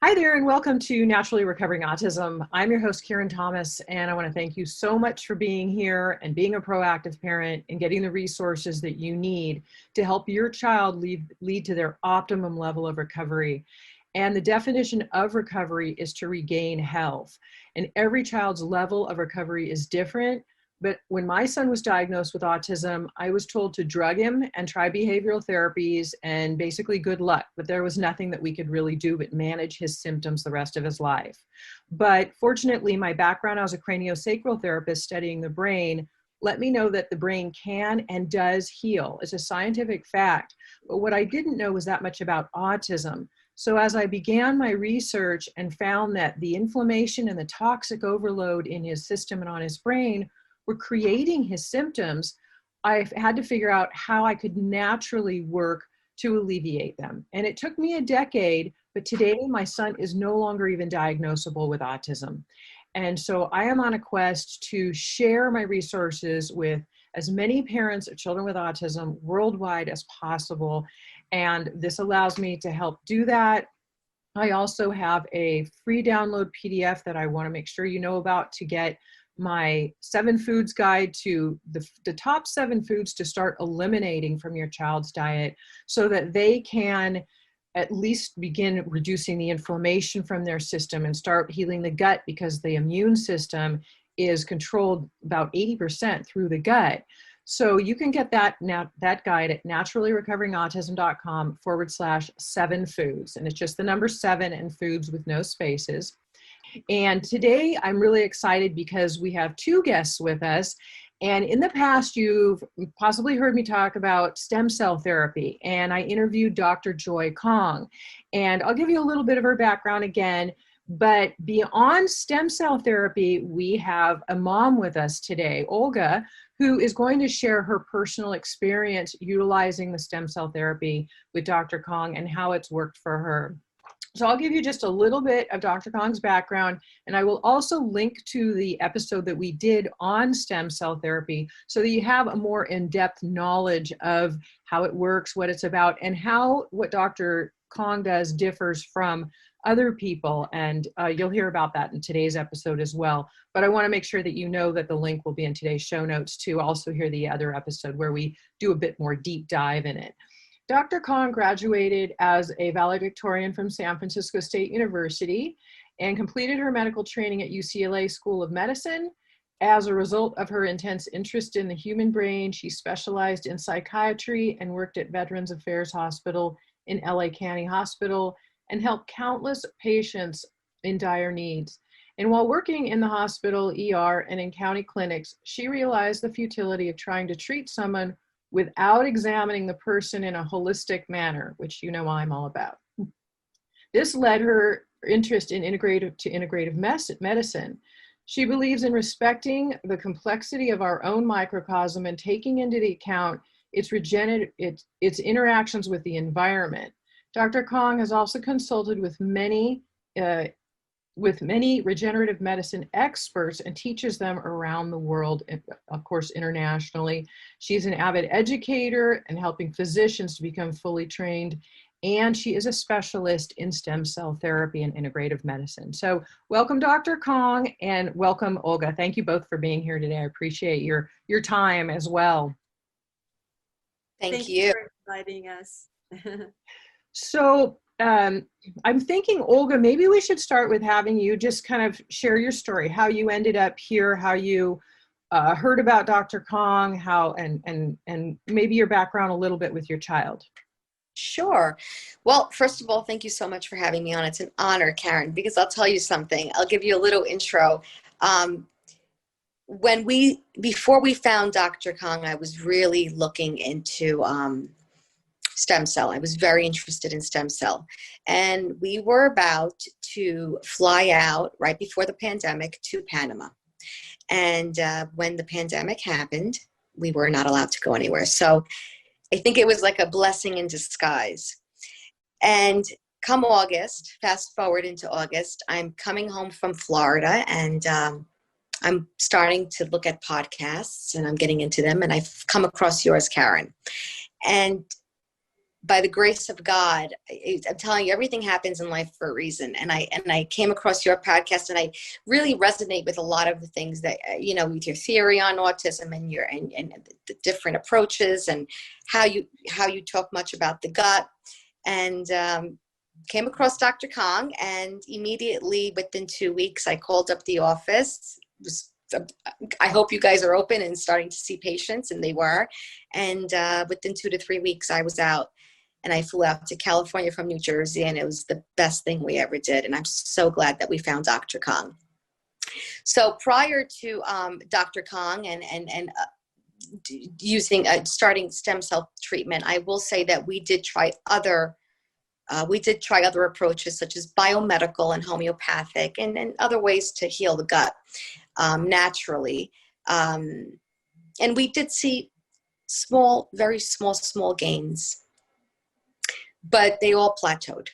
Hi there, and welcome to Naturally Recovering Autism. I'm your host, Karen Thomas, and I want to thank you so much for being here and being a proactive parent and getting the resources that you need to help your child lead to their optimum level of recovery. And the definition of recovery is to regain health. And every child's level of recovery is different. But when my son was diagnosed with autism, I was told to drug him and try behavioral therapies and basically good luck. But there was nothing that we could really do but manage his symptoms the rest of his life. But fortunately, my background as a craniosacral therapist studying the brain let me know that the brain can and does heal. It's a scientific fact. But what I didn't know was that much about autism. So as I began my research and found that the inflammation and the toxic overload in his system and on his brain were creating his symptoms, I had to figure out how I could naturally work to alleviate them. And it took me a decade, but today my son is no longer even diagnosable with autism. And so I am on a quest to share my resources with as many parents of children with autism worldwide as possible. And this allows me to help do that. I also have a free download PDF that I want to make sure you know about to get my 7 foods guide to the top 7 foods to start eliminating from your child's diet so that they can at least begin reducing the inflammation from their system and start healing the gut, because the immune system is controlled about 80% through the gut. So you can get that guide at naturallyrecoveringautism.com/7 foods. And it's just the number 7 and foods with no spaces. And today I'm really excited because we have 2 guests with us. And in the past, you've possibly heard me talk about stem cell therapy. And I interviewed Dr. Joy Kong. And I'll give you a little bit of her background again. But beyond stem cell therapy, we have a mom with us today, Olga, who is going to share her personal experience utilizing the stem cell therapy with Dr. Kong and how it's worked for her. So I'll give you just a little bit of Dr. Kong's background, and I will also link to the episode that we did on stem cell therapy so that you have a more in-depth knowledge of how it works, what it's about, and how what Dr. Kong does differs from other people. And you'll hear about that in today's episode as well. But I want to make sure that you know that the link will be in today's show notes to also hear the other episode where we do a bit more deep dive in it. Dr. Kong graduated as a valedictorian from San Francisco State University and completed her medical training at UCLA School of Medicine. As a result of her intense interest in the human brain, she specialized in psychiatry and worked at Veterans Affairs Hospital in LA County Hospital and helped countless patients in dire needs. And while working in the hospital, ER, and in county clinics, she realized the futility of trying to treat someone without examining the person in a holistic manner, which you know I'm all about. This led her interest in integrative medicine. She believes in respecting the complexity of our own microcosm and taking into account its interactions with the environment. Dr. Kong has also consulted with many regenerative medicine experts and teaches them around the world, and of course, internationally. She's an avid educator and helping physicians to become fully trained. And she is a specialist in stem cell therapy and integrative medicine. So welcome, Dr. Kong, and welcome, Olga. Thank you both for being here today. I appreciate your time as well. Thank you for inviting us. So I'm thinking, Olga, maybe we should start with having you just kind of share your story, how you ended up here, how you heard about Dr. Kong, how and maybe your background a little bit with your child. Sure. Well, first of all, thank you so much for having me on. It's an honor, Karen, because I'll tell you something. I'll give you a little intro. Before we found Dr. Kong, I was really looking into stem cell. I was very interested in stem cell. And we were about to fly out right before the pandemic to Panama. And when the pandemic happened, we were not allowed to go anywhere. So I think it was like a blessing in disguise. And come August, fast forward into August, I'm coming home from Florida, and I'm starting to look at podcasts, and I'm getting into them, and I've come across yours, Karen. And by the grace of God, I'm telling you, everything happens in life for a reason. And I came across your podcast, and I really resonate with a lot of the things that, with your theory on autism and and the different approaches, and how you talk much about the gut. And came across Dr. Kong, and immediately within 2 weeks, I called up the office. I hope you guys are open and starting to see patients, and they were. And within 2 to 3 weeks, I was out. And I flew out to California from New Jersey, and it was the best thing we ever did. And I'm so glad that we found Dr. Kong. So prior to Dr. Kong and starting stem cell treatment, I will say that we did try other approaches, such as biomedical and homeopathic, and other ways to heal the gut naturally. And we did see very small gains, but they all plateaued.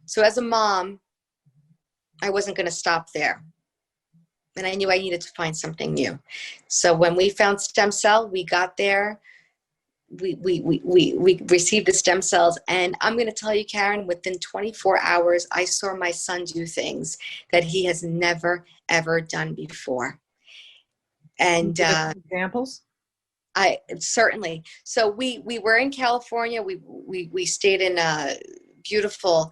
So as a mom, I wasn't going to stop there. And I knew I needed to find something new. So when we found stem cell, we got there. We received the stem cells. And I'm going to tell you, Karen, within 24 hours, I saw my son do things that he has never, ever done before. And examples? I certainly. So we were in California. We stayed in beautiful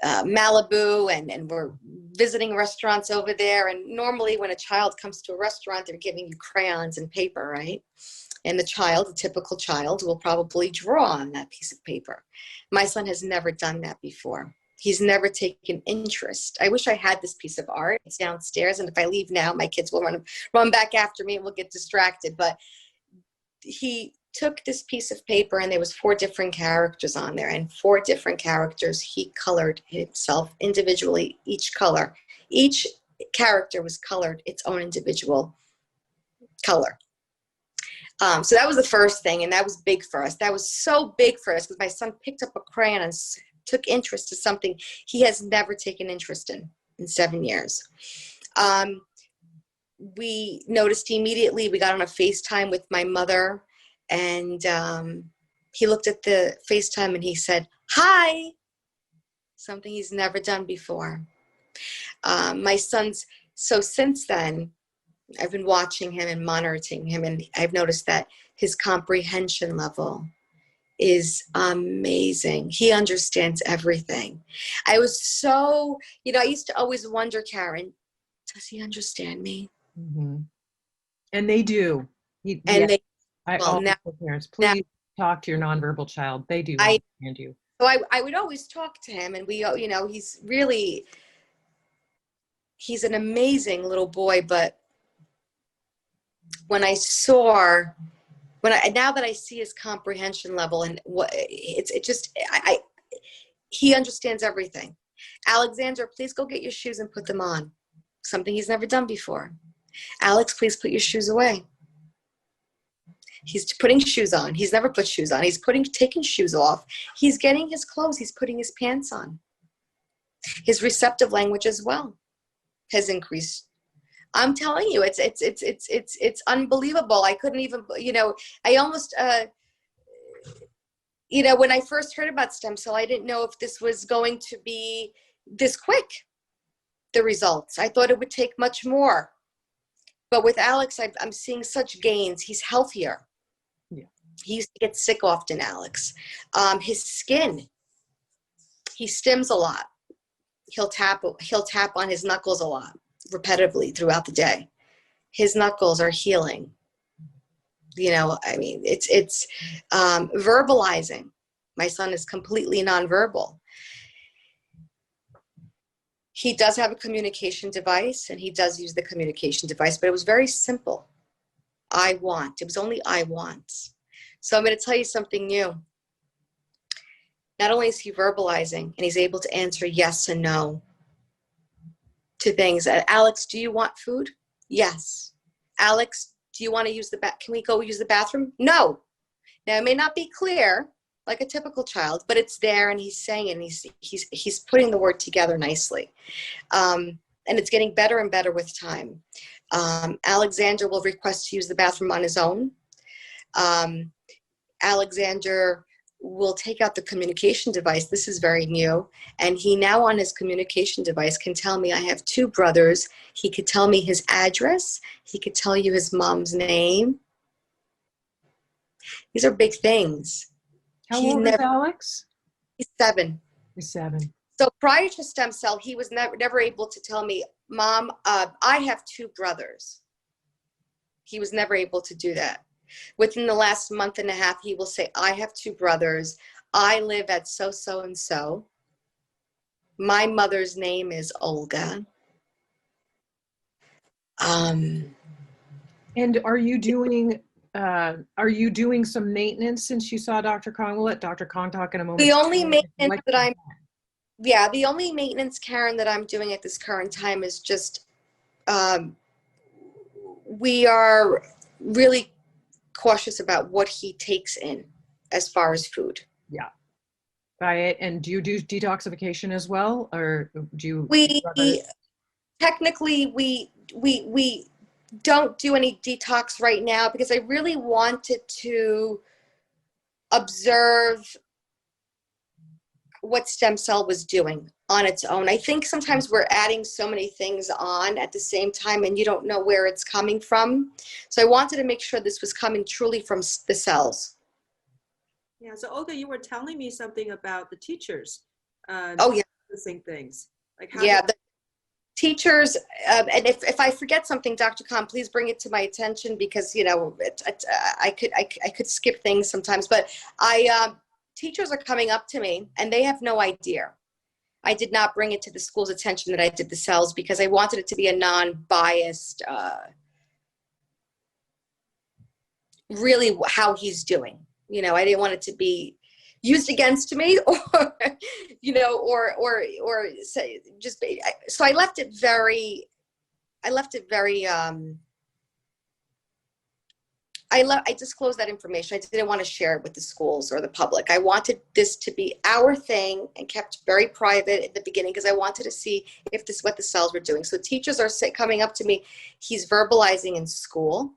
Malibu, and we're visiting restaurants over there. And normally when a child comes to a restaurant, they're giving you crayons and paper, right? And the typical child, will probably draw on that piece of paper. My son has never done that before. He's never taken interest. I wish I had this piece of art. It's downstairs, and if I leave now, my kids will run back after me and we'll get distracted. But he took this piece of paper, and there was 4 different characters on there, and 4 different characters he colored himself individually. Each character was colored its own individual color. So that was the first thing, and that was big for us. That was so big for us because my son picked up a crayon and took interest in something he has never taken interest in 7 years. We noticed immediately. We got on a FaceTime with my mother, and he looked at the FaceTime and he said, "Hi," something he's never done before. So since then, I've been watching him and monitoring him, and I've noticed that his comprehension level is amazing. He understands everything. I was so, I used to always wonder, Karen, does he understand me? Mm-hmm. And they do. I always tell parents, please talk to your nonverbal child. They do understand you. So I would always talk to him, and he's an amazing little boy. But now that I see his comprehension level, and he understands everything. Alexander, please go get your shoes and put them on. Something he's never done before. Alex, please put your shoes away. He's putting shoes on. He's never put shoes on. He's taking shoes off. He's getting his clothes. He's putting his pants on. His receptive language as well has increased. I'm telling you, it's unbelievable. I couldn't even, I almost, when I first heard about stem cell, I didn't know if this was going to be this quick, the results. I thought it would take much more. But with Alex, I'm seeing such gains. He's healthier. Yeah. He used to get sick often, Alex. His skin, he stims a lot. He'll tap on his knuckles a lot, repetitively throughout the day. His knuckles are healing. It's verbalizing. My son is completely nonverbal. He does have a communication device, and he does use the communication device, but it was very simple. I want. It was only I want. So I'm going to tell you something new. Not only is he verbalizing, and he's able to answer yes and no to things. Alex, do you want food? Yes. Alex, do you want to use can we go use the bathroom? No. Now, it may not be clear like a typical child, but it's there, and he's saying it, and he's putting the word together nicely. And it's getting better and better with time. Alexander will request to use the bathroom on his own. Alexander will take out the communication device. This is very new. And he now on his communication device can tell me I have two brothers. He could tell me his address. He could tell you his mom's name. These are big things. How old is Alex? He's 7. He's 7. So prior to stem cell, he was never able to tell me, Mom, I have two brothers. He was never able to do that. Within the last month and a half, he will say, I have two brothers. I live at so and so. My mother's name is Olga. And are you doing some maintenance since you saw Dr. Kong? We'll let Dr. Kong talk in a moment. The only maintenance the only maintenance, Karen, that I'm doing at this current time is just, we are really cautious about what he takes in as far as food. Yeah. Diet. And do you do detoxification as well? Or do you? Technically, we don't do any detox right now because I really wanted to observe what stem cell was doing on its own. I think sometimes we're adding so many things on at the same time and you don't know where it's coming from. So I wanted to make sure this was coming truly from the cells. Yeah, so Olga, you were telling me something about the teachers. Oh yeah. Noticing things. Like how the teachers, and if I forget something, Dr. Khan, please bring it to my attention because, you know, I could skip things sometimes, but teachers are coming up to me and they have no idea. I did not bring it to the school's attention that I did the cells because I wanted it to be a non-biased, really how he's doing. You know, I didn't want it to be used against me or, you know, or say just, so I left it very, I disclosed that information. I didn't want to share it with the schools or the public. I wanted this to be our thing and kept very private at the beginning because I wanted to see if this what the cells were doing. So teachers are coming up to me. He's verbalizing in school.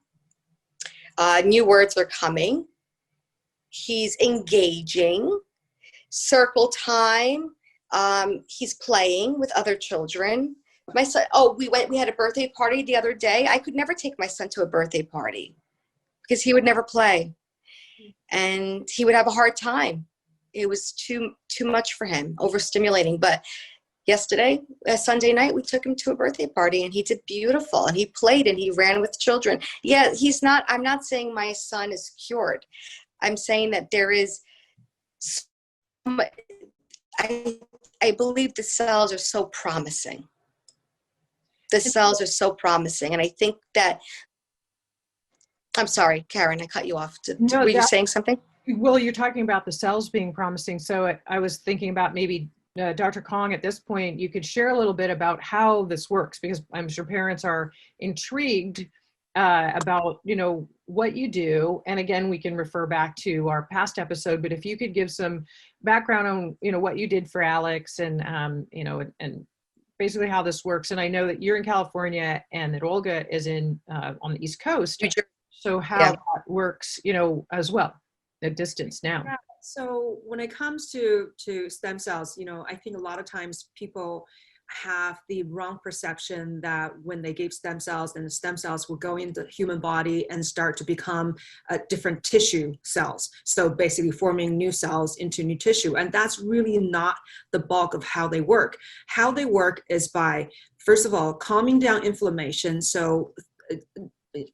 New words are coming. He's engaging. Circle time. He's playing with other children. My son, we had a birthday party the other day. I could never take my son to a birthday party because he would never play and he would have a hard time. It was too much for him, overstimulating. But yesterday, Sunday night, we took him to a birthday party and he did beautiful and he played and he ran with children. Yeah, I'm not saying my son is cured. I'm saying that there is, I believe the cells are so promising. The cells are so promising. And I think that, I'm sorry, Karen, I cut you off. Were you saying something? Well, you're talking about the cells being promising. So I was thinking about maybe Dr. Kong, at this point, you could share a little bit about how this works, because I'm sure parents are intrigued about, you know, what you do. And again, we can refer back to our past episode, but if you could give some background on, you know, what you did for Alex and, you know, and basically how this works. And I know that you're in California and that Olga is in on the East Coast. So how that works, you know, as well, at distance now. Yeah. So when it comes to stem cells, you know, I think a lot of times people have the wrong perception that when they gave stem cells, then the stem cells will go into the human body and start to become different tissue cells. So basically forming new cells into new tissue. And that's really not the bulk of how they work. How they work is by, first of all, calming down inflammation. So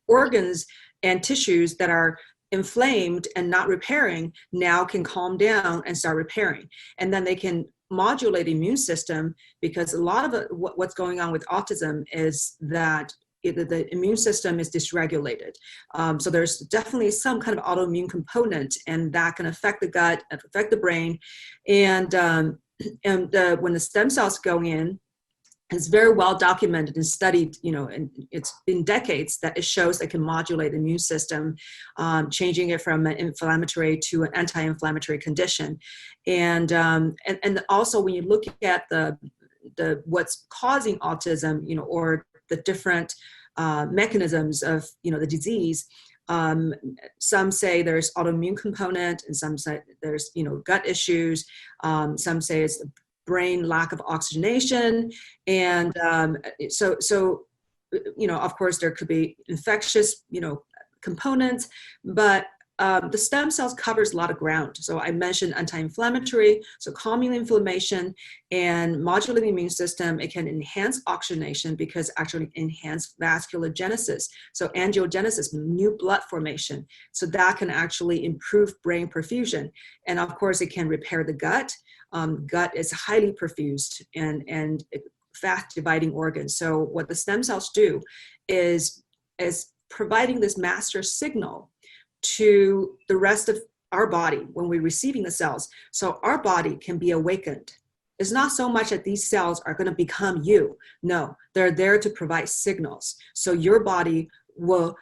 organs and tissues that are inflamed and not repairing now can calm down and start repairing. And then they can modulate immune system, because a lot of what's going on with autism is that the immune system is dysregulated. So there's definitely some kind of autoimmune component, and that can affect the gut, affect the brain. And when the stem cells go in, it's very well documented and studied, you know, and it's been decades that it shows they can modulate the immune system, changing it from an inflammatory to an anti-inflammatory condition. And also when you look at the what's causing autism, you know, or the different mechanisms of, you know, the disease, Some say there's autoimmune component, and some say there's, gut issues. Some say it's the brain lack of oxygenation. And of course, there could be infectious, components, but the stem cells covers a lot of ground. So I mentioned anti-inflammatory, so calming inflammation and modulating the immune system. It can enhance oxygenation because actually enhance vasculogenesis. So angiogenesis, new blood formation. So that can actually improve brain perfusion. And of course, it can repair the gut. Gut is highly perfused and fast dividing organ. So what the stem cells do is providing this master signal to the rest of our body when we're receiving the cells, so our body can be awakened. It's not so much that these cells are going to become you. No, they're there to provide signals. So your body will,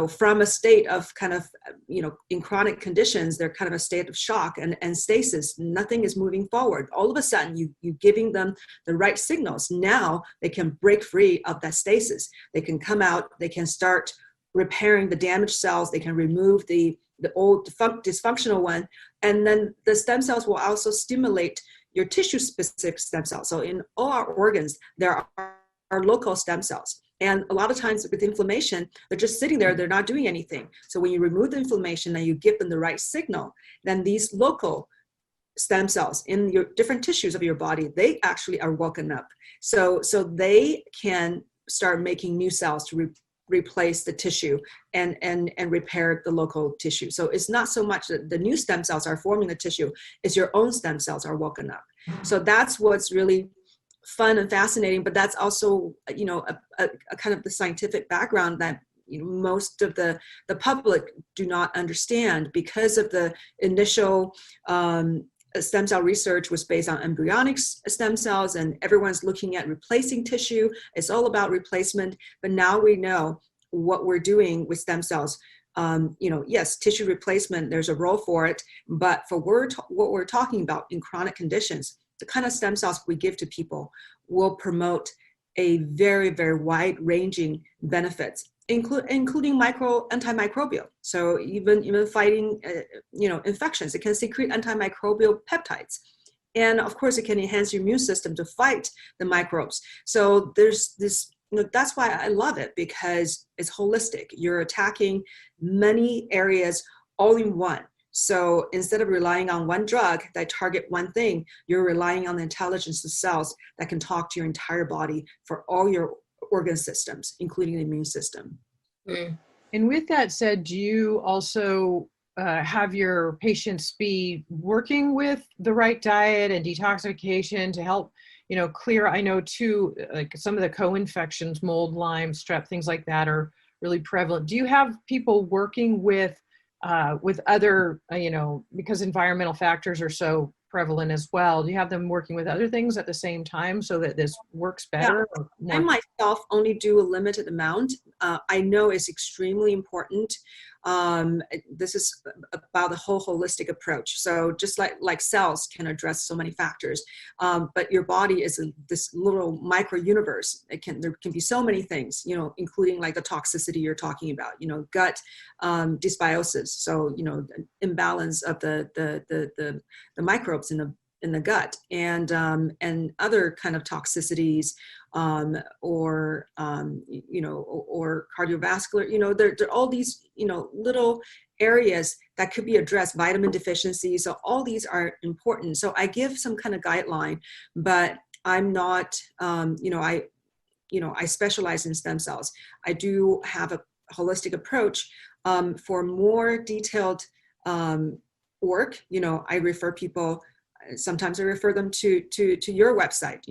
from a state of kind of, in chronic conditions, they're kind of a state of shock and stasis. Nothing is moving forward. All of a sudden, you giving them the right signals. Now they can break free of that stasis. They can come out. They can start repairing the damaged cells. They can remove the old dysfunctional one. And then the stem cells will also stimulate your tissue specific stem cells. So in all our organs, there are local stem cells. And a lot of times with inflammation, they're just sitting there, they're not doing anything. So when you remove the inflammation and you give them the right signal, then these local stem cells in your different tissues of your body, they actually are woken up. So they can start making new cells to replace the tissue and repair the local tissue. So it's not so much that the new stem cells are forming the tissue, it's your own stem cells are woken up. So that's what's really fun and fascinating, but that's also, a kind of the scientific background that most of the public do not understand, because of the initial stem cell research was based on embryonic stem cells, and everyone's looking at replacing tissue. It's all about replacement. But now we know what we're doing with stem cells. Yes, tissue replacement, there's a role for it, but for what we're talking about in chronic conditions, the kind of stem cells we give to people will promote a very, very wide-ranging benefits, including antimicrobial. So even fighting, infections, it can secrete antimicrobial peptides. And of course, it can enhance your immune system to fight the microbes. So there's this, that's why I love it, because it's holistic. You're attacking many areas all in one. So instead of relying on one drug that target one thing, you're relying on the intelligence of cells that can talk to your entire body for all your organ systems, including the immune system. Mm. And with that said, do you also have your patients be working with the right diet and detoxification to help, clear? I know too, like some of the co-infections, mold, Lyme, strep, things like that are really prevalent. Do you have people working with other, because environmental factors are so prevalent as well? Do you have them working with other things at the same time so that this works better? Yeah. I myself only do a limited amount. I know it's extremely important. This is about the whole holistic approach. So just like cells can address so many factors, but your body is this little micro universe. There can be so many things, including like the toxicity you're talking about, gut dysbiosis. So, imbalance of the microbes in the gut, and other kind of toxicities, or cardiovascular, there are all these, little areas that could be addressed, vitamin deficiency. So all these are important. So I give some kind of guideline, but I'm not, I specialize in stem cells. I do have a holistic approach. For more detailed work, I refer people. Sometimes I refer them to your website,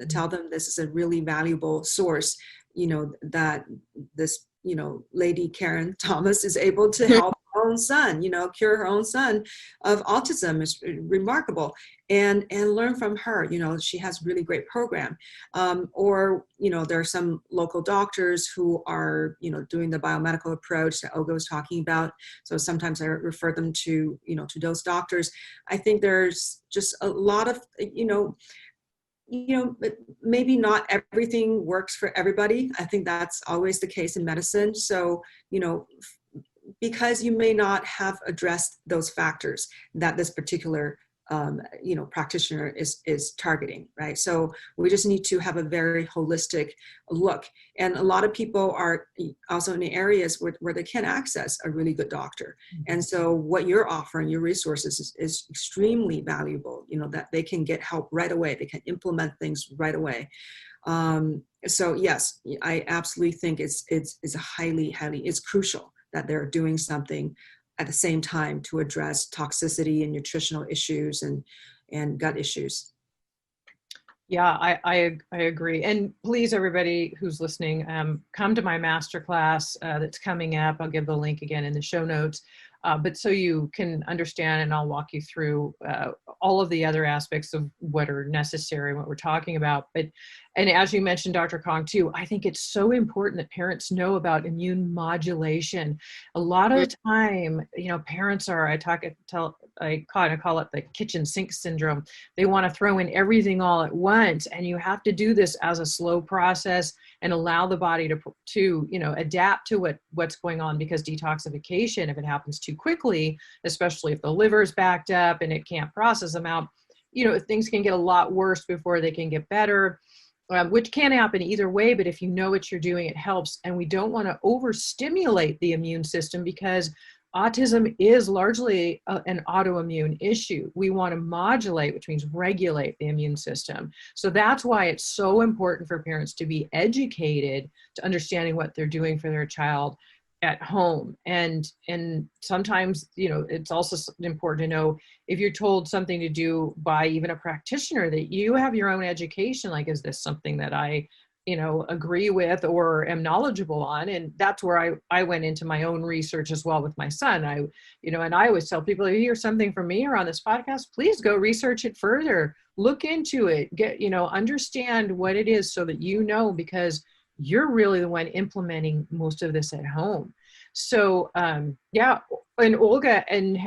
tell them this is a really valuable source, that this, lady Karen Thomas is able to help her own son, cure her own son of autism. Is remarkable. And learn from her. She has a really great program. Or, there are some local doctors who are, doing the biomedical approach that Olga was talking about. So sometimes I refer them to, to those doctors. I think there's just a lot of, maybe not everything works for everybody. I think that's always the case in medicine. So, because you may not have addressed those factors that this particular practitioner is targeting, right? So we just need to have a very holistic look. And a lot of people are also in the areas where they can't access a really good doctor. And so what you're offering, your resources is extremely valuable, that they can get help right away. They can implement things right away. So yes, I absolutely think it's highly, it's crucial that they're doing something at the same time to address toxicity and nutritional issues and gut issues. Yeah, I agree. And please, everybody who's listening, come to my masterclass that's coming up. I'll give the link again in the show notes. But so you can understand, and I'll walk you through all of the other aspects of what are necessary, what we're talking about. And as you mentioned, Dr. Kong, too, I think it's so important that parents know about immune modulation. A lot of the time, parents are, I kind of call it the kitchen sink syndrome. They want to throw in everything all at once, and you have to do this as a slow process and allow the body to adapt to what's going on, because detoxification, if it happens too quickly, especially if the liver's backed up and it can't process them out, things can get a lot worse before they can get better. Which can happen either way, but if you know what you're doing, it helps. And we don't want to overstimulate the immune system, because autism is largely an autoimmune issue. We want to modulate, which means regulate the immune system. So that's why it's so important for parents to be educated to understanding what they're doing for their child at home. And sometimes, it's also important to know, if you're told something to do by even a practitioner, that you have your own education. Like, is this something that I, agree with or am knowledgeable on? And that's where I went into my own research as well with my son. And I always tell people, if you hear something from me or on this podcast, please go research it further, look into it, get, understand what it is, so that because you're really the one implementing most of this at home. So, yeah. And Olga, and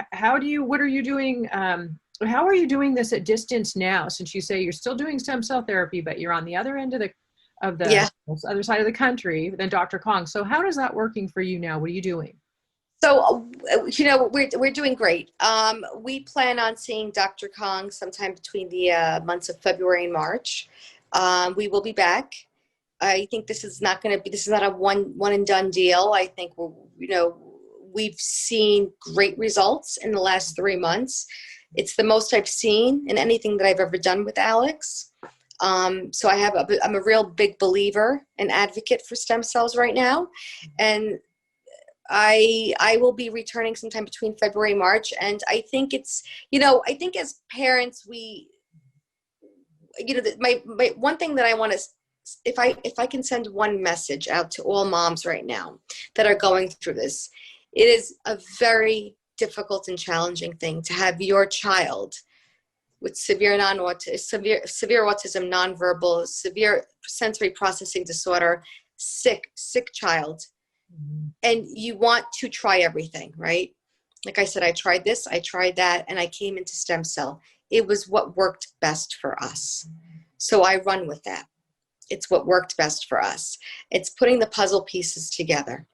what are you doing? How are you doing this at distance now? Since you say you're still doing stem cell therapy, but you're on the other end of the other side of the country than Dr. Kong. So how is that working for you now? What are you doing? So, we're doing great. We plan on seeing Dr. Kong sometime between the months of February and March. We will be back. I think this is not a one and done deal. I think we've seen great results in the last 3 months. It's the most I've seen in anything that I've ever done with Alex. So I'm a real big believer and advocate for stem cells right now. And I will be returning sometime between February and March. And I think it's, I think as parents, my one thing that I want to, if I can send one message out to all moms right now that are going through this, it is a very difficult and challenging thing to have your child with severe autism, nonverbal, severe sensory processing disorder, sick child. Mm-hmm. And you want to try everything, right? Like I said, I tried this, I tried that, and I came into stem cell. It was what worked best for us. So I run with that. It's what worked best for us. It's putting the puzzle pieces together.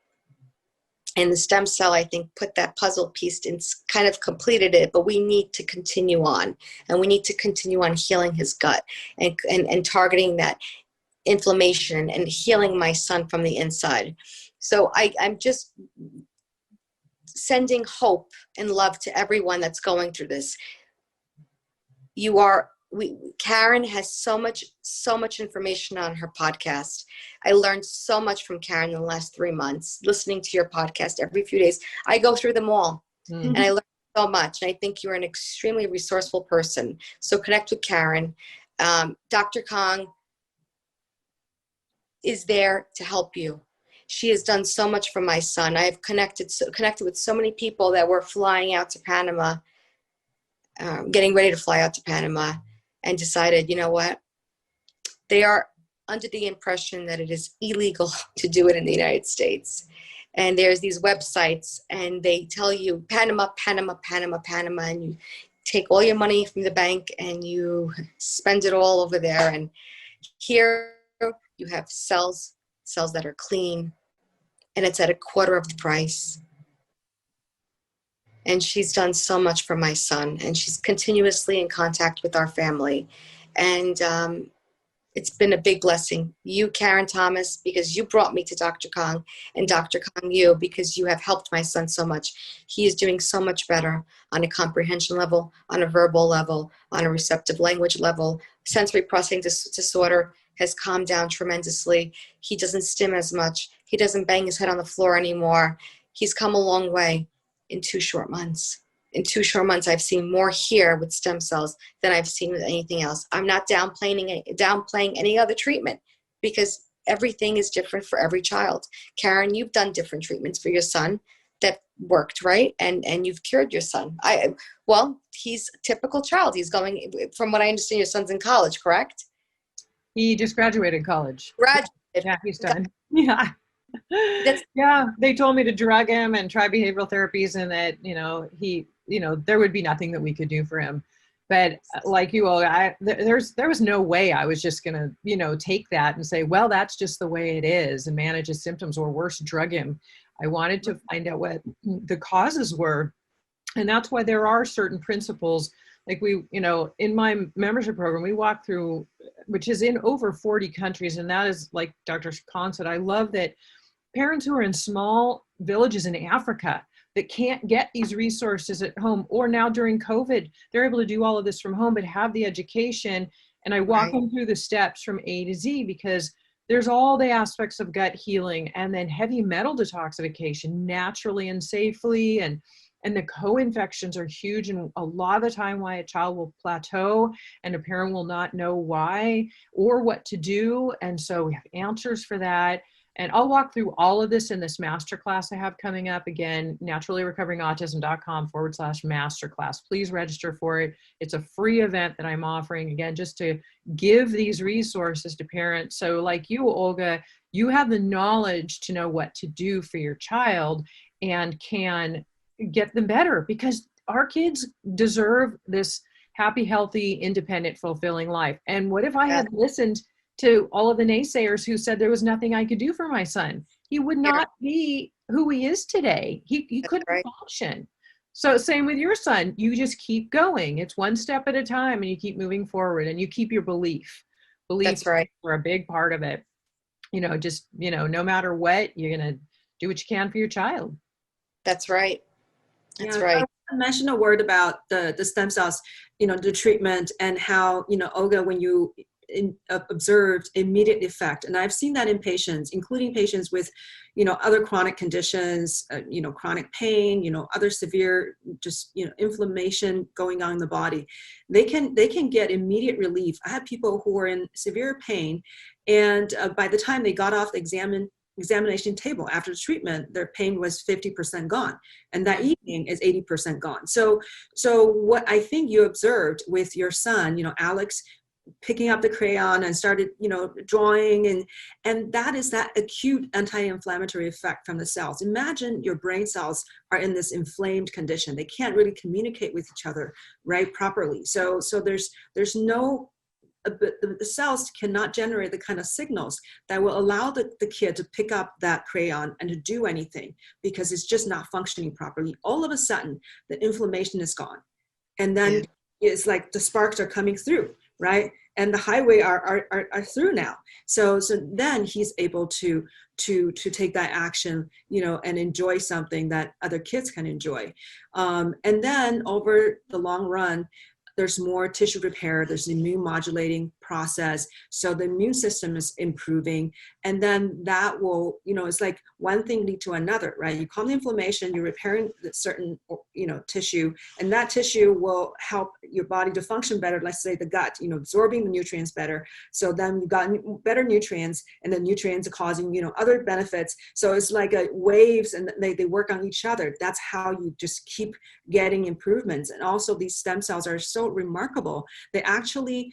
And the stem cell, I think, put that puzzle piece and kind of completed it, but we need to continue on. And we need to continue on healing his gut and targeting that inflammation and healing my son from the inside. So I'm just sending hope and love to everyone that's going through this. Karen has so much information on her podcast. I learned so much from Karen in the last 3 months, listening to your podcast every few days. I go through them all, and I learned so much. And I think you're an extremely resourceful person. So connect with Karen. Dr. Kong is there to help you. She has done so much for my son. I have connected with so many people that were flying out to Panama, getting ready to fly out to Panama, and decided, you know what? They are under the impression that it is illegal to do it in the United States. And there's these websites, and they tell you Panama, Panama, Panama, Panama, and you take all your money from the bank and you spend it all over there. And here you have cells that are clean, and it's at a quarter of the price. And she's done so much for my son, and she's continuously in contact with our family. And it's been a big blessing. You, Karen Thomas, because you brought me to Dr. Kong, and Dr. Kong, you, because you have helped my son so much. He is doing so much better on a comprehension level, on a verbal level, on a receptive language level. Sensory processing disorder has calmed down tremendously. He doesn't stim as much. He doesn't bang his head on the floor anymore. He's come a long way in 2 short months. In 2 short months, I've seen more here with stem cells than I've seen with anything else. I'm not downplaying any other treatment, because everything is different for every child. Karen, you've done different treatments for your son that worked, right? And you've cured your son. Well, he's a typical child. He's going, from what I understand, your son's in college, correct? He just graduated college. Graduated. Yeah, he's done. Yeah. Yeah, they told me to drug him and try behavioral therapies, and that, there would be nothing that we could do for him. But like you all, there was no way I was just going to, take that and say, well, that's just the way it is, and manage his symptoms, or worse, drug him. I wanted to find out what the causes were. And that's why there are certain principles. Like in my membership program, we walk through, which is in over 40 countries. And that is, like Dr. Khan said, I love that parents who are in small villages in Africa that can't get these resources at home, or now during COVID, they're able to do all of this from home, but have the education. And I walk them through the steps from A to Z, because there's all the aspects of gut healing, and then heavy metal detoxification naturally and safely. And the co-infections are huge, and a lot of the time why a child will plateau and a parent will not know why or what to do. And so we have answers for that. And I'll walk through all of this in this masterclass I have coming up. Again, naturallyrecoveringautism.com/masterclass. Please register for it. It's a free event that I'm offering, again, just to give these resources to parents. So like you, Olga, you have the knowledge to know what to do for your child and can get them better, because our kids deserve this happy, healthy, independent, fulfilling life. And what if I had listened to all of the naysayers who said there was nothing I could do for my son? He would not be who he is today. He couldn't function. So same with your son. You just keep going. It's one step at a time, and you keep moving forward, and you keep your belief. Beliefs are a big part of it. No matter what, you're going to do what you can for your child. That's right. That's right. I mentioned a word about the stem cells, the treatment, and how, Olga, when you observed immediate effect. And I've seen that in patients, including patients with, other chronic conditions, chronic pain, other severe, inflammation going on in the body. They can get immediate relief. I had people who were in severe pain, and by the time they got off the examination table after the treatment, their pain was 50% gone, and that evening is 80% gone. So what I think you observed with your son, Alex, picking up the crayon and started, drawing, and that is that acute anti-inflammatory effect from the cells. Imagine your brain cells are in this inflamed condition. They can't really communicate with each other, right, properly. So there's no, the cells cannot generate the kind of signals that will allow the kid to pick up that crayon and to do anything, because it's just not functioning properly. All of a sudden, the inflammation is gone. And then it's like the sparks are coming through, right? And the highway are through now. So then he's able to take that action, and enjoy something that other kids can enjoy. And then over the long run, there's more tissue repair, there's an immune modulating process. So the immune system is improving. And then that will, it's like one thing lead to another, right? You calm the inflammation, you're repairing the certain, tissue, and that tissue will help your body to function better. Let's say the gut, absorbing the nutrients better. So then you've got better nutrients, and the nutrients are causing, other benefits. So it's like waves, and they work on each other. That's how you just keep getting improvements. And also these stem cells are so remarkable. They actually,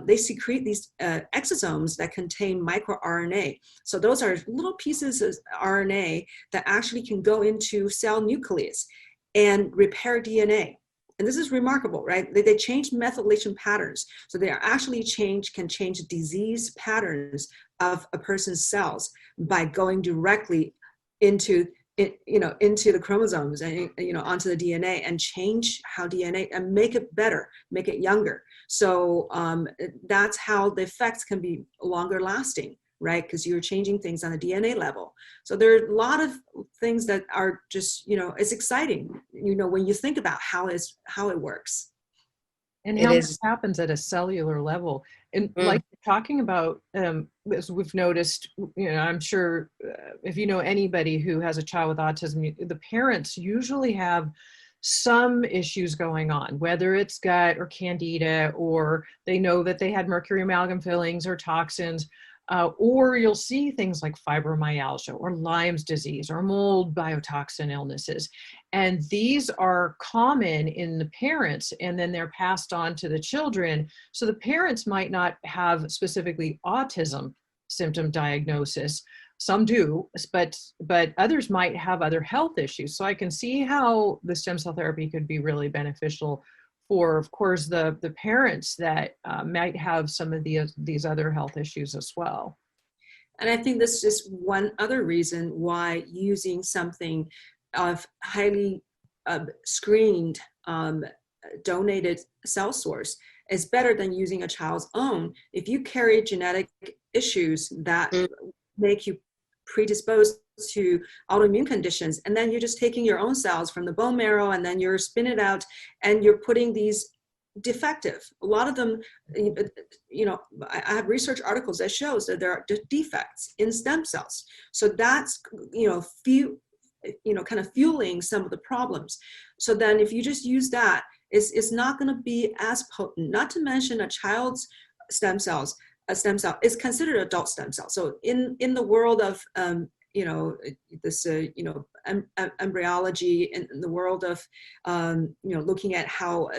they secrete these exosomes that contain microRNA. So those are little pieces of RNA that actually can go into cell nucleus and repair DNA. And this is remarkable, right? They change methylation patterns. So they are actually can change disease patterns of a person's cells by going directly into it, into the chromosomes and, onto the DNA and change how DNA and make it better, make it younger. So that's how the effects can be longer lasting, right? Because you're changing things on a DNA level. So there are a lot of things that are just, it's exciting, when you think about how it works. And how much happens at a cellular level. And like talking about, as we've noticed, I'm sure if you know anybody who has a child with autism, the parents usually have some issues going on, whether it's gut or candida, or they know that they had mercury amalgam fillings or toxins, or you'll see things like fibromyalgia or Lyme's disease or mold biotoxin illnesses. And these are common in the parents, and then they're passed on to the children. So the parents might not have specifically autism symptom diagnosis. Some do, but others might have other health issues. So I can see how the stem cell therapy could be really beneficial for, of course, the parents that might have some of these other health issues as well. And I think this is one other reason why using something of highly screened, donated cell source is better than using a child's own. If you carry genetic issues that make you predisposed to autoimmune conditions, and then you're just taking your own cells from the bone marrow and then you're spinning it out and you're putting these defective, a lot of them, I have research articles that shows that there are defects in stem cells. So that's, kind of fueling some of the problems. So then if you just use that, it's not going to be as potent, not to mention a child's stem cells. A stem cell is considered adult stem cell. So in the world of embryology, in the world of looking at how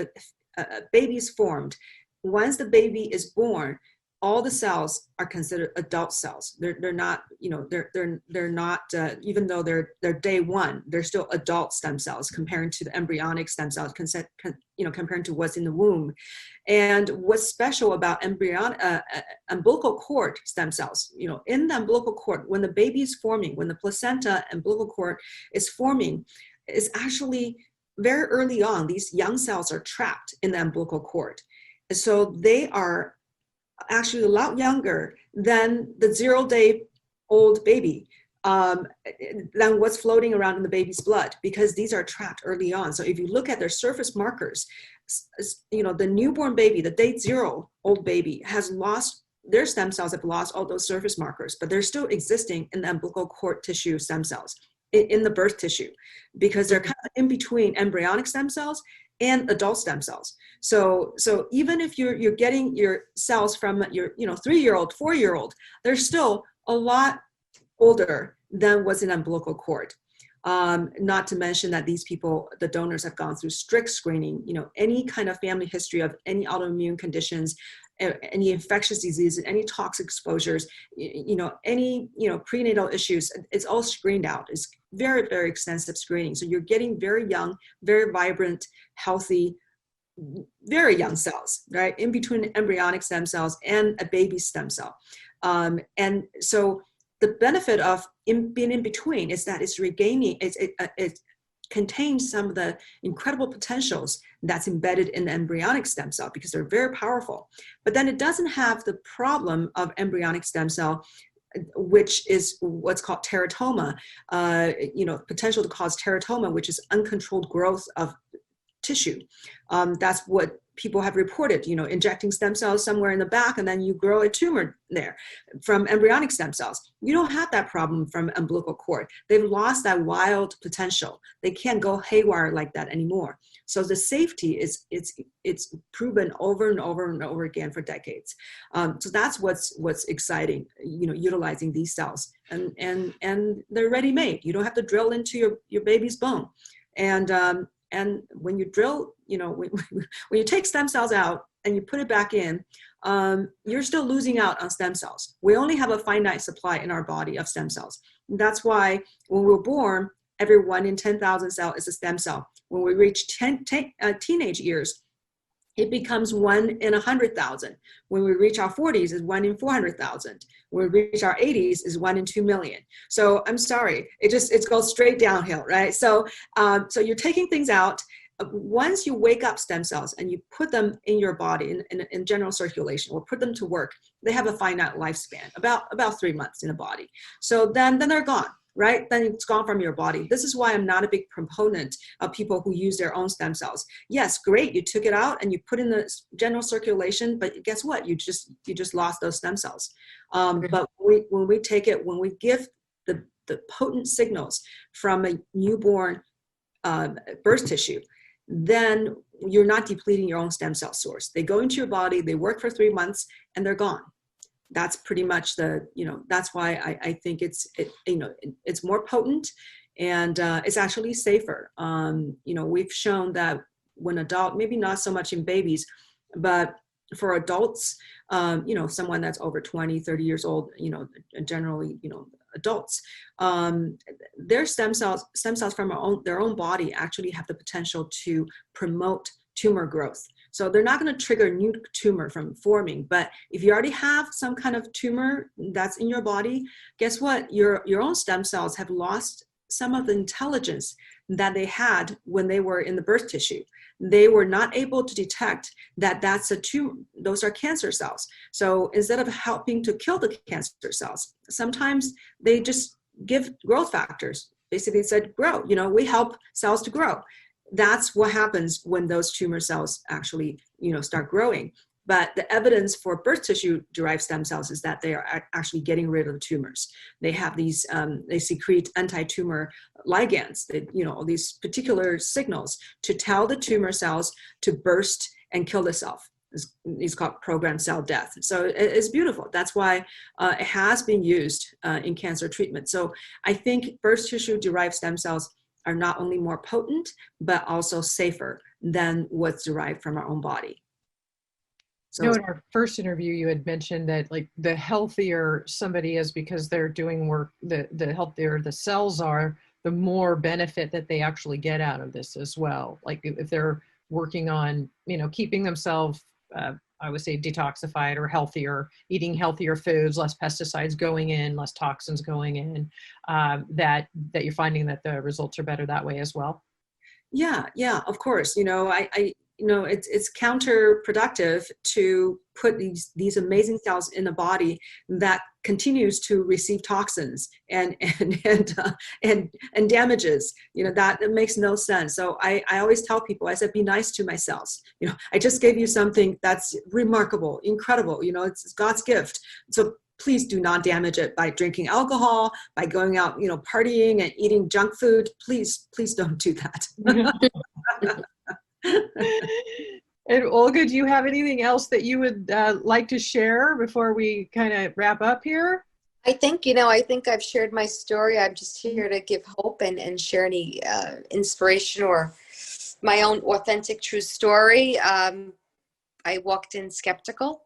a baby is formed, once the baby is born, all the cells are considered adult cells. They're not, they're not, even though they're day one, they're still adult stem cells compared to the embryonic stem cells, compared to what's in the womb. And what's special about umbilical cord stem cells, in the umbilical cord, when the baby is forming, when the placenta umbilical cord is forming, is actually very early on, these young cells are trapped in the umbilical cord. So they are actually a lot younger than the 0-day-old baby, than what's floating around in the baby's blood, because these are trapped early on. So if you look at their surface markers, the newborn baby, the day 0-old baby, has lost, their stem cells have lost all those surface markers, but they're still existing in the umbilical cord tissue stem cells, in the birth tissue, because they're kind of in between embryonic stem cells and adult stem cells. So even if you're getting your cells from your 3-year-old, 4-year-old, they're still a lot older than what's in umbilical cord. Not to mention that these people, the donors, have gone through strict screening, any kind of family history of any autoimmune conditions, any infectious diseases, any toxic exposures, any, prenatal issues, it's all screened out. It's very, very extensive screening. So you're getting very young, very vibrant, healthy, very young cells, right? In between embryonic stem cells and a baby stem cell. And so the benefit of being in between is that it's regaining, it contains some of the incredible potentials that's embedded in the embryonic stem cell, because they're very powerful. But then it doesn't have the problem of embryonic stem cell, which is what's called teratoma, potential to cause teratoma, which is uncontrolled growth of tissue. That's what people have reported, injecting stem cells somewhere in the back and then you grow a tumor there from embryonic stem cells. You don't have that problem from umbilical cord. They've lost that wild potential. They can't go haywire like that anymore. So the safety it's proven over and over and over again for decades. So that's what's exciting, utilizing these cells, and they're ready made. You don't have to drill into your baby's bone. And when you drill, when you take stem cells out and you put it back in, you're still losing out on stem cells. We only have a finite supply in our body of stem cells. And that's why when we're born, every 1 in 10,000 cell is a stem cell. When we reach teenage years, it becomes 1 in 100,000. When we reach our 40s, is 1 in 400,000. When we reach our 80s, is 1 in 2 million. So I'm sorry, it goes straight downhill, right? So so you're taking things out. Once you wake up stem cells and you put them in your body in general circulation, or put them to work, they have a finite lifespan, about 3 months in the body. So then they're gone. Right? Then it's gone from your body. This is why I'm not a big proponent of people who use their own stem cells. Yes, great, you took it out and you put in the general circulation, but guess what? You just lost those stem cells. But when we give the potent signals from a newborn birth tissue, then you're not depleting your own stem cell source. They go into your body, they work for 3 months, and they're gone. That's pretty much that's why I think it's more potent, and it's actually safer. We've shown that when adult, maybe not so much in babies, but for adults, someone that's over 20, 30 years old, generally, adults, their stem cells from their own body actually have the potential to promote tumor growth. So they're not going to trigger a new tumor from forming, but if you already have some kind of tumor that's in your body, guess what? Your own stem cells have lost some of the intelligence that they had when they were in the birth tissue. They were not able to detect that that's a tumor. Those are cancer cells. So instead of helping to kill the cancer cells, sometimes they just give growth factors. Basically said, grow, we help cells to grow. That's what happens when those tumor cells actually, start growing. But the evidence for birth tissue derived stem cells is that they are actually getting rid of the tumors. They have these, they secrete anti-tumor ligands, these particular signals to tell the tumor cells to burst and kill the cell. It's called programmed cell death. So it's beautiful. That's why it has been used in cancer treatment. So I think birth tissue derived stem cells are not only more potent, but also safer than what's derived from our own body. So in our first interview, you had mentioned that like the healthier somebody is because they're doing work, the healthier the cells are, the more benefit that they actually get out of this as well. Like if they're working on, keeping themselves, I would say detoxified or healthier, eating healthier foods, less pesticides going in, less toxins going in, that you're finding that the results are better that way as well. Yeah, of course. It's counterproductive to put these amazing cells in a body that continues to receive toxins and damages. That makes no sense. So I always tell people, I said, be nice to my cells. I just gave you something that's remarkable, incredible. It's God's gift. So please do not damage it by drinking alcohol, by going out, partying and eating junk food. Please don't do that. And Olga, do you have anything else that you would like to share before we kind of wrap up here? I think I've shared my story. I'm just here to give hope and share any inspiration or my own authentic, true story. I walked in skeptical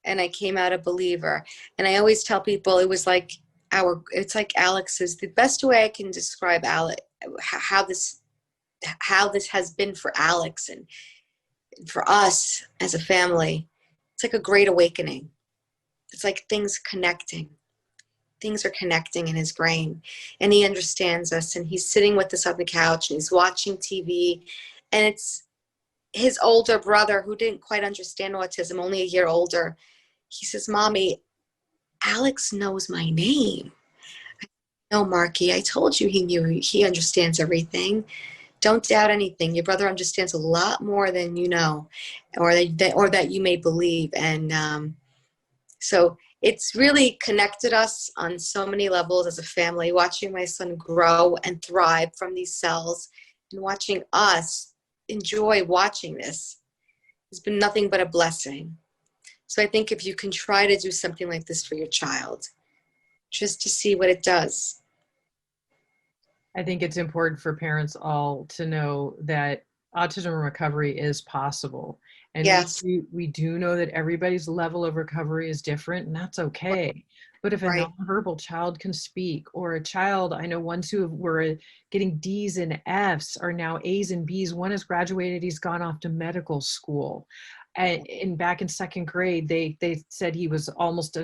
and I came out a believer. And I always tell people it's like Alex's, the best way I can describe Alex, how this has been for Alex and for us as a family. It's like a great awakening. It's like things are connecting in his brain, and he understands us, and he's sitting with us on the couch and he's watching TV, and it's his older brother who didn't quite understand autism, only a year older. He says, "Mommy, Alex knows my name." "No, Marky, I told you he understands everything. Don't doubt anything. Your brother understands a lot more than you know, or that you may believe." And so it's really connected us on so many levels as a family, watching my son grow and thrive from these cells and watching us enjoy watching this has been nothing but a blessing. So I think if you can try to do something like this for your child, just to see what it does. I think it's important for parents all to know that autism recovery is possible. And yes, we do know that everybody's level of recovery is different, and that's okay. But if a Right. nonverbal child can speak, or a child, I know ones who were getting D's and F's are now A's and B's. One has graduated, he's gone off to medical school. And back in second grade, they said he was almost,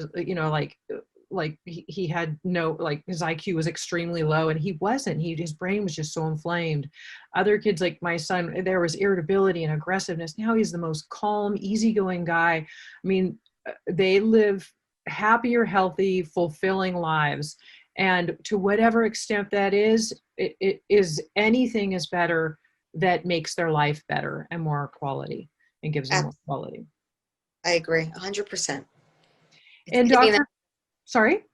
like he had no, like his IQ was extremely low, and he wasn't. His brain was just so inflamed. Other kids, like my son, there was irritability and aggressiveness. Now he's the most calm, easygoing guy. I mean, they live happier, healthy, fulfilling lives. And to whatever extent that is, it is, anything is better that makes their life better and more quality and gives them more quality. I agree 100%. And Dr. Sorry?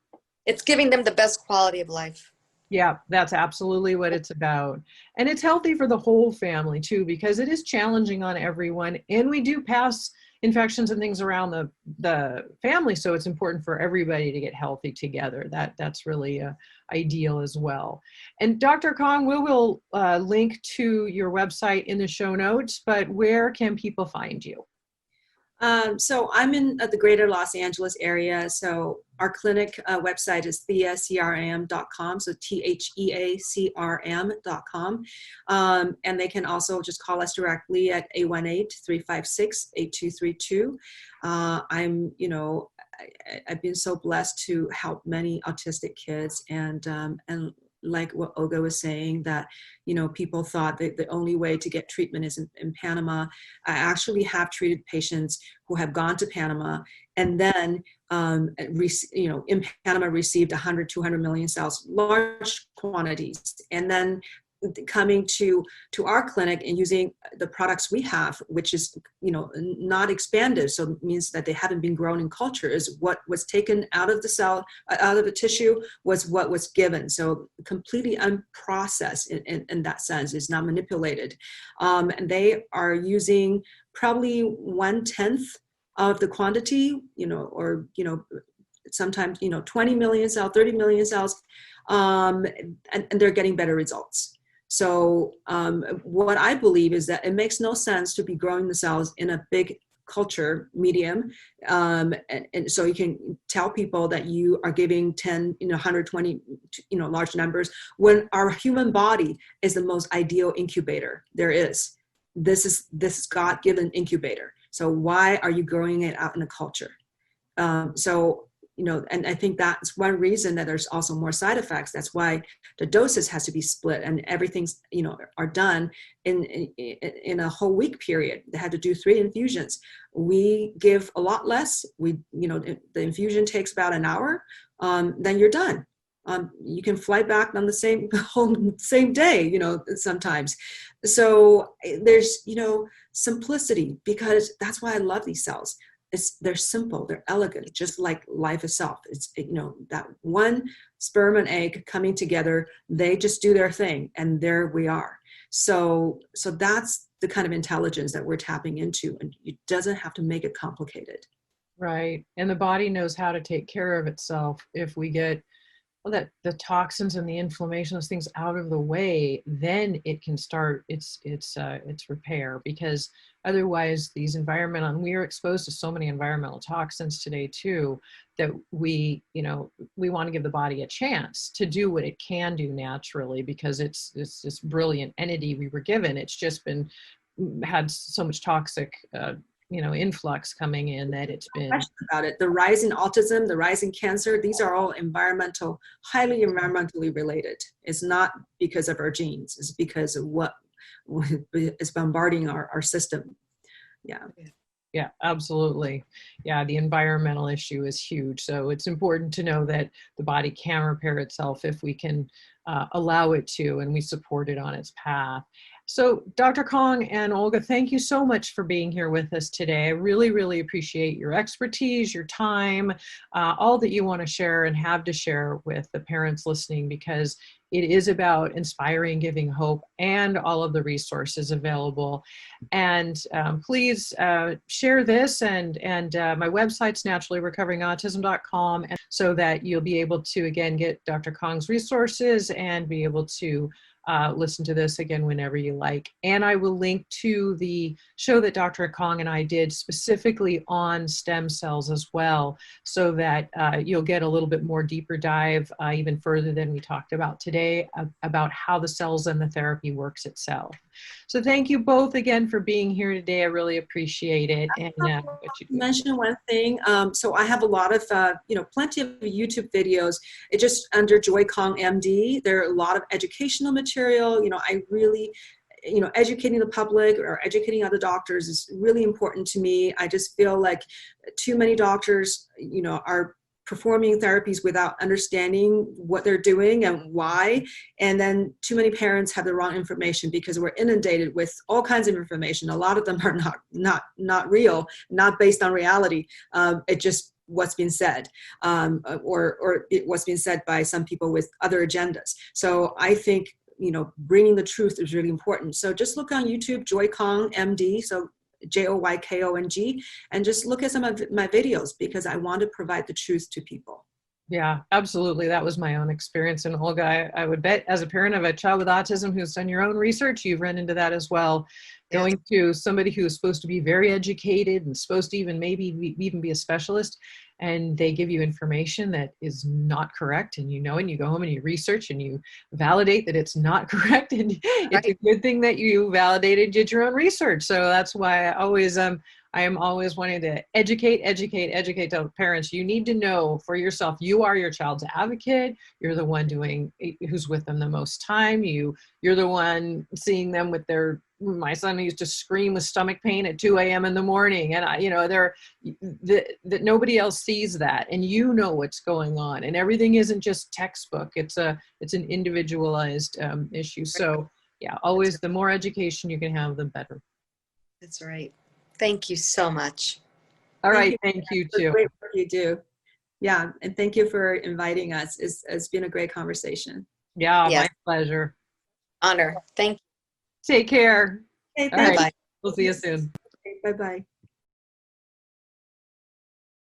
It's giving them the best quality of life. Yeah, that's absolutely what it's about. And it's healthy for the whole family too, because it is challenging on everyone. And we do pass infections and things around the family. So it's important for everybody to get healthy together. That's really ideal as well. And Dr. Kong, we will link to your website in the show notes, but where can people find you? So I'm in the greater Los Angeles area. So our clinic website is theacrm.com. So theacrm.com. And they can also just call us directly at 818-356-8232. I've been so blessed to help many autistic kids, and like what Olga was saying, that, people thought that the only way to get treatment is in Panama. I actually have treated patients who have gone to Panama and then, in Panama received 100, 200 million cells, large quantities, and then coming to our clinic and using the products we have, which is, not expanded. So it means that they haven't been grown in culture. Is what was taken out of the cell, out of the tissue, was what was given. So completely unprocessed in that sense, is not manipulated. And they are using probably 1/10 of the quantity, sometimes, 20 million cells, 30 million cells, and they're getting better results. So what I believe is that it makes no sense to be growing the cells in a big culture medium. And so you can tell people that you are giving 10, 120, large numbers, when our human body is the most ideal incubator there is. This is God-given incubator. So why are you growing it out in a culture? And I think that's one reason that there's also more side effects. That's why the doses has to be split, and everything's, are done in a whole week period. They had to do 3 infusions. We give a lot less. The infusion takes about an hour. Then you're done. You can fly back on the same day, sometimes. So there's, simplicity, because that's why I love these cells. They're simple, they're elegant, just like life itself. It's, that one sperm and egg coming together, they just do their thing, and there we are. So that's the kind of intelligence that we're tapping into, and it doesn't have to make it complicated. Right. And the body knows how to take care of itself. If we get the toxins and the inflammation, those things out of the way, then it can start its repair. Because otherwise, these environmental, and we are exposed to so many environmental toxins today too, that we want to give the body a chance to do what it can do naturally, because it's this brilliant entity we were given. It's just had so much toxic influx coming in that it's been about it. The rise in autism, the rise in cancer, these are all highly environmentally related. It's not because of our genes, it's because of what is bombarding our system. Yeah, absolutely. Yeah, the environmental issue is huge. So it's important to know that the body can repair itself if we can allow it to, and we support it on its path. So Dr. Kong and Olga, thank you so much for being here with us today. I really, really appreciate your expertise, your time, all that you want to share and have to share with the parents listening, because it is about inspiring, giving hope, and all of the resources available. And please share this, and my website's naturallyrecoveringautism.com, and so that you'll be able to, again, get Dr. Kong's resources and be able to listen to this again whenever you like. And I will link to the show that Dr. Kong and I did specifically on stem cells as well, so that you'll get a little bit more deeper dive, even further than we talked about today, about how the cells and the therapy works itself. So thank you both again for being here today. I really appreciate it. And mention one thing. So I have a lot of, plenty of YouTube videos. It's just under Joy Kong MD. There are a lot of educational material. I really, educating the public or educating other doctors is really important to me. I just feel like too many doctors, are performing therapies without understanding what they're doing and why. And then too many parents have the wrong information because we're inundated with all kinds of information. A lot of them are not real, not based on reality. It just what's being said, or what's being said by some people with other agendas. So I think, bringing the truth is really important. So just look on YouTube, Joy Kong MD. So JoyKong, and just look at some of my videos, because I want to provide the truth to people. Yeah, absolutely. That was my own experience. And Olga, I would bet as a parent of a child with autism who's done your own research, you've run into that as well. Yes. Going to somebody who's supposed to be very educated and supposed to even even be a specialist, and they give you information that is not correct, and and you go home and you research and you validate that it's not correct. And it's a good thing that you validated, did your own research. So that's why I am always wanting to educate to parents. You need to know for yourself, you are your child's advocate. You're the one who's with them the most time. You're the one seeing them with my son used to scream with stomach pain at 2 a.m. in the morning. And that nobody else sees that. And what's going on. And everything isn't just textbook. It's an individualized issue. So yeah, always the more education you can have, the better. That's right. Thank you so much. All right. Thank you too. Great work you do. Yeah. And thank you for inviting us. It's been a great conversation. Yeah. Yes. My pleasure. Honor. Thank you. Take care. Okay, all right. Bye. We'll see you soon. Okay, bye-bye.